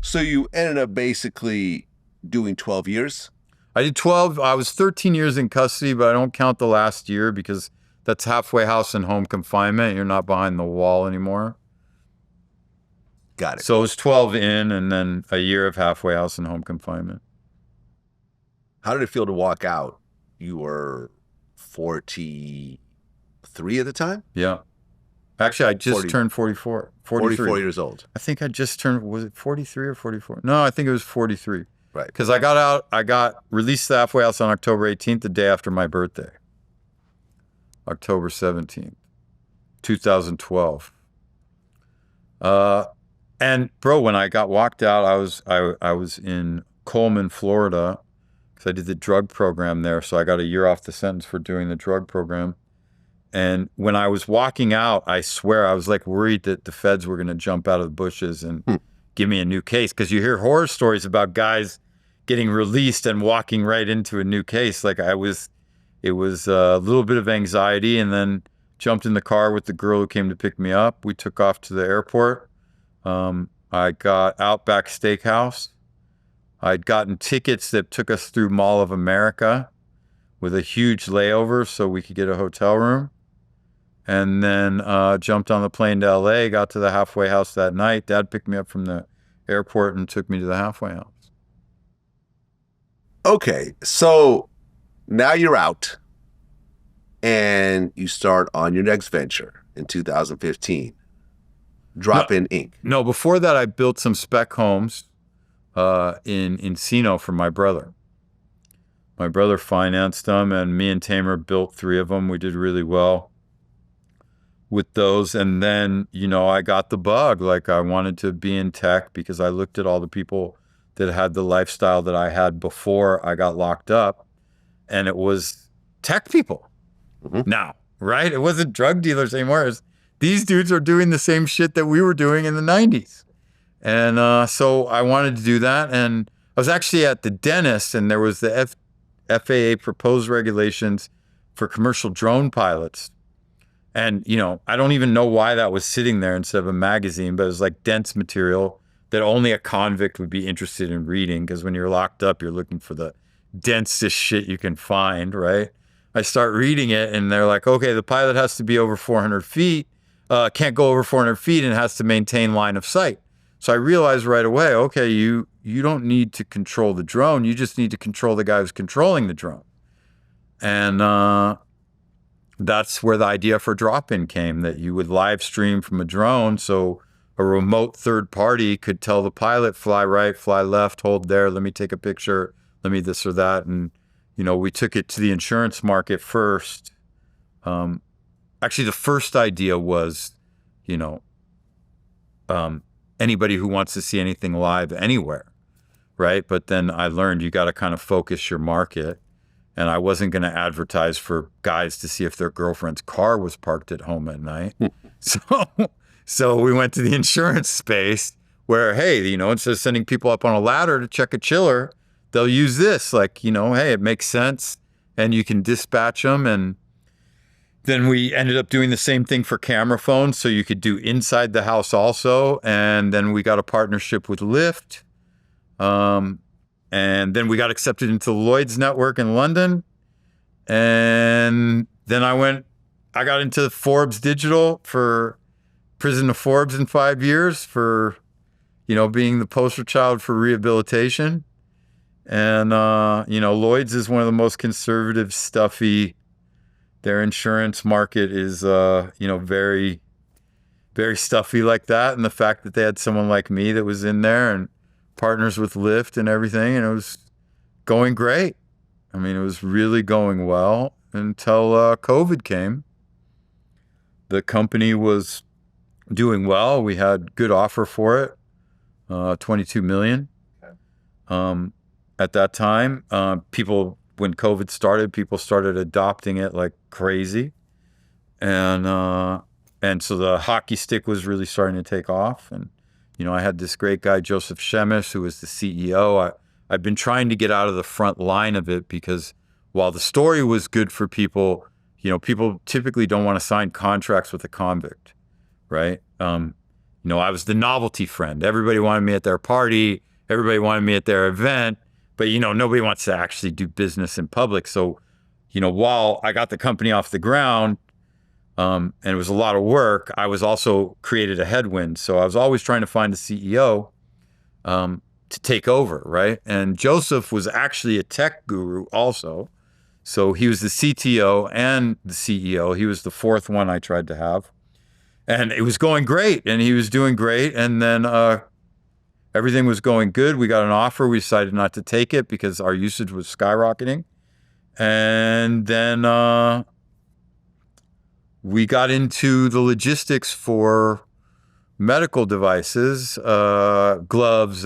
So you ended up basically doing 12 years? I did 12. I was 13 years in custody, but I don't count the last year because that's halfway house and home confinement. You're not behind the wall anymore. Got it. So it was 12 in and then a year of halfway house and home confinement. How did it feel to walk out? You were 43 at the time? Yeah. Actually, I just 40 turned 44. 44 years old. I think I just turned, was it 43 or 44? No, I think it was 43. Right. Because I got released the halfway house on October 18th, the day after my birthday. October 17th, 2012. And bro, when I got walked out, I was in Coleman, Florida, because I did the drug program there. So I got a year off the sentence for doing the drug program. And when I was walking out, I swear I was like worried that the feds were going to jump out of the bushes and give me a new case. Because you hear horror stories about guys getting released and walking right into a new case. Like it was a little bit of anxiety, and then jumped in the car with the girl who came to pick me up. We took off to the airport. I got Outback Steakhouse. I'd gotten tickets that took us through Mall of America with a huge layover so we could get a hotel room. And then jumped on the plane to LA, got to the halfway house that night. Dad picked me up from the airport and took me to the halfway house. Okay, so now you're out and you start on your next venture in 2015, DropIn Inc. No, before that, I built some spec homes in Encino for my brother. My brother financed them, and me and Tamer built 3 of them. We did really well with those. And then, I got the bug. Like, I wanted to be in tech because I looked at all the people that had the lifestyle that I had before I got locked up, and it was tech people now, right? It wasn't drug dealers anymore. These dudes are doing the same shit that we were doing in the 90s. And so I wanted to do that. And I was actually at the dentist, and there was the FAA proposed regulations for commercial drone pilots. And, I don't even know why that was sitting there instead of a magazine, but it was like dense material that only a convict would be interested in reading, because when you're locked up, you're looking for the densest shit you can find, right? I start reading it, and they're like, okay, the pilot has to be over 400 feet, can't go over 400 feet, and has to maintain line of sight. So I realized right away, okay, you don't need to control the drone. You just need to control the guy who's controlling the drone. And that's where the idea for DropIn came, that you would live stream from a drone. So a remote third party could tell the pilot, fly right, fly left, hold there, let me take a picture, let me this or that. And, we took it to the insurance market first. Actually, the first idea was, anybody who wants to see anything live anywhere, right? But then I learned you got to kind of focus your market. And I wasn't going to advertise for guys to see if their girlfriend's car was parked at home at night. So we went to the insurance space where, hey, instead of sending people up on a ladder to check a chiller, they'll use this. Like, hey, it makes sense, and you can dispatch them. And then we ended up doing the same thing for camera phones, so you could do inside the house also. And then we got a partnership with Lyft. And then we got accepted into Lloyd's network in London. And then I got into Forbes Digital, for Prison to Forbes in 5 years, for, being the poster child for rehabilitation. And, Lloyd's is one of the most conservative, stuffy. Their insurance market is, very, very stuffy like that. And the fact that they had someone like me that was in there and partners with Lyft and everything, and it was going great. I mean, it was really going well until COVID came. The company was doing well. We had good offer for it, $22 million. At that time, when COVID started, people started adopting it like crazy, and so the hockey stick was really starting to take off. And I had this great guy, Joseph Shemesh, who was the CEO. I've been trying to get out of the front line of it, because while the story was good for people, people typically don't want to sign contracts with a convict, right? I was the novelty friend. Everybody wanted me at their party. Everybody wanted me at their event. But, nobody wants to actually do business in public. So, while I got the company off the ground, and it was a lot of work, I was also created a headwind. So I was always trying to find a CEO to take over, right? And Joseph was actually a tech guru also. So he was the CTO and the CEO. He was the fourth one I tried to have. And it was going great, and he was doing great. And then everything was going good. We got an offer. We decided not to take it because our usage was skyrocketing. And then we got into the logistics for medical devices, gloves,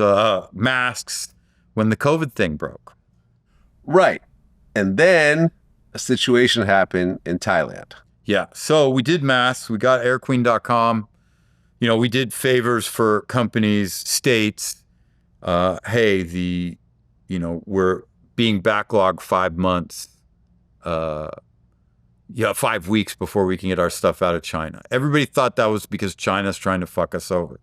masks, when the COVID thing broke. Right. And then a situation happened in Thailand. Yeah. So we did masks. We got airqueen.com. We did favors for companies, states. Hey, we're being backlogged 5 months. 5 weeks before we can get our stuff out of China. Everybody thought that was because China's trying to fuck us over.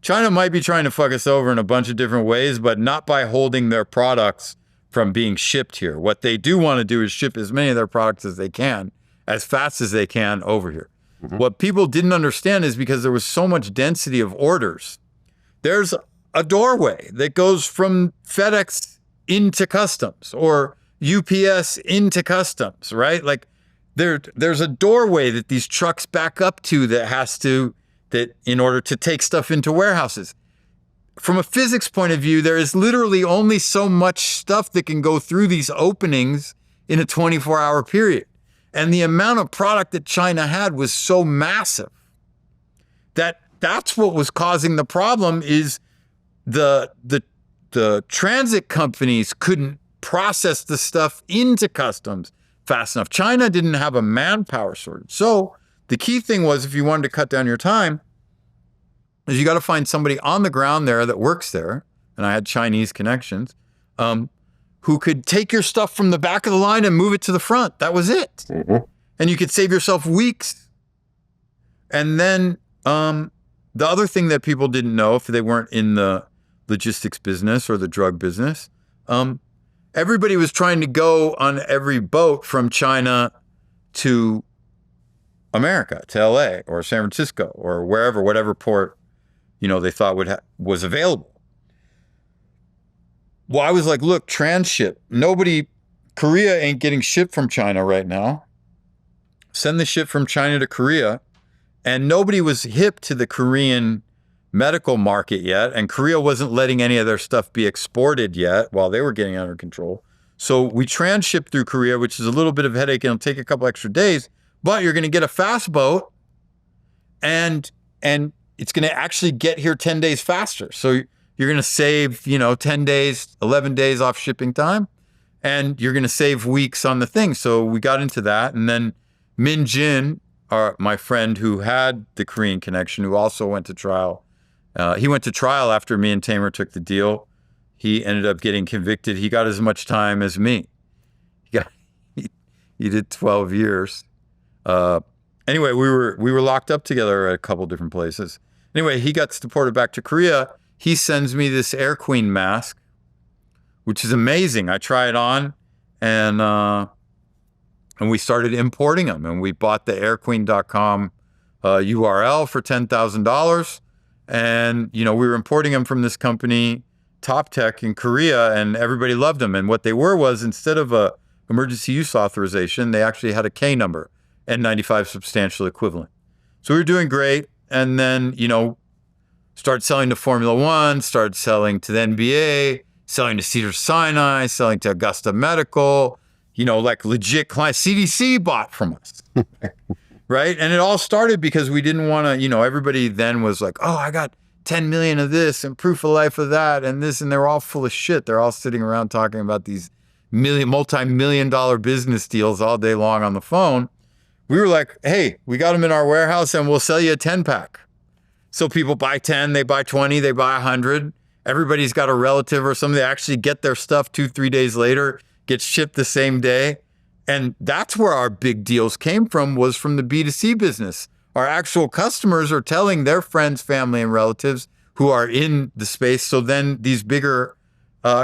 China might be trying to fuck us over in a bunch of different ways, but not by holding their products from being shipped here. What they do want to do is ship as many of their products as they can, as fast as they can over here. Mm-hmm. What people didn't understand is because there was so much density of orders, there's a doorway that goes from FedEx into customs or UPS into customs, right? Like there's a doorway that these trucks back up to that in order to take stuff into warehouses. From a physics point of view, there is literally only so much stuff that can go through these openings in a 24-hour period. And the amount of product that China had was so massive that's what was causing the problem is the transit companies couldn't process the stuff into customs fast enough. China didn't have a manpower shortage. So the key thing was, if you wanted to cut down your time, is you got to find somebody on the ground there that works there. And I had Chinese connections, who could take your stuff from the back of the line and move it to the front. That was it. Mm-hmm. And you could save yourself weeks. And then the other thing that people didn't know, if they weren't in the logistics business or the drug business, everybody was trying to go on every boat from China to America, to LA or San Francisco or wherever, whatever port, they thought was available. Well, I was like, look, transship. Korea ain't getting ship from China right now. Send the ship from China to Korea. And nobody was hip to the Korean medical market yet. And Korea wasn't letting any of their stuff be exported yet while they were getting under control. So we transship through Korea, which is a little bit of a headache and it'll take a couple extra days, but you're going to get a fast boat and it's going to actually get here 10 days faster. So you're going to save, 10 days, 11 days off shipping time, and you're going to save weeks on the thing. So we got into that. And then Min Jin, my friend who had the Korean connection, who also went to trial. He went to trial after me and Tamer took the deal. He ended up getting convicted. He got as much time as me. He did 12 years. Anyway, we were locked up together at a couple different places. Anyway, he got deported back to Korea. He sends me this Air Queen mask, which is amazing. I try it on, and we started importing them. And we bought the airqueen.com URL for $10,000. And, we were importing them from this company, Top Tech in Korea, and everybody loved them. And what they was, instead of a emergency use authorization, they actually had a K number, N95 substantial equivalent. So we were doing great. And then, started selling to Formula One, started selling to the NBA, selling to Cedars-Sinai, selling to Augusta Medical, like legit clients. CDC bought from us, right? And it all started because we didn't want to, everybody then was like, oh, I got 10 million of this and proof of life of that and this, and they're all full of shit. They're all sitting around talking about these multi-million-dollar business deals all day long on the phone. We were like, hey, we got them in our warehouse and we'll sell you a 10-pack. So people buy 10, they buy 20, they buy 100. Everybody's got a relative or something. They actually get their stuff 2-3 days later, gets shipped the same day. And that's where our big deals came from, was from the B2C business. our actual customers are telling their friends, family, and relatives who are in the space. So then these bigger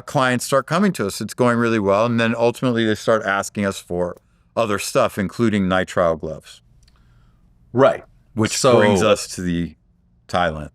clients start coming to us. It's going really well. And then ultimately they start asking us for other stuff, including nitrile gloves. Right. Which brings us to the Thailand.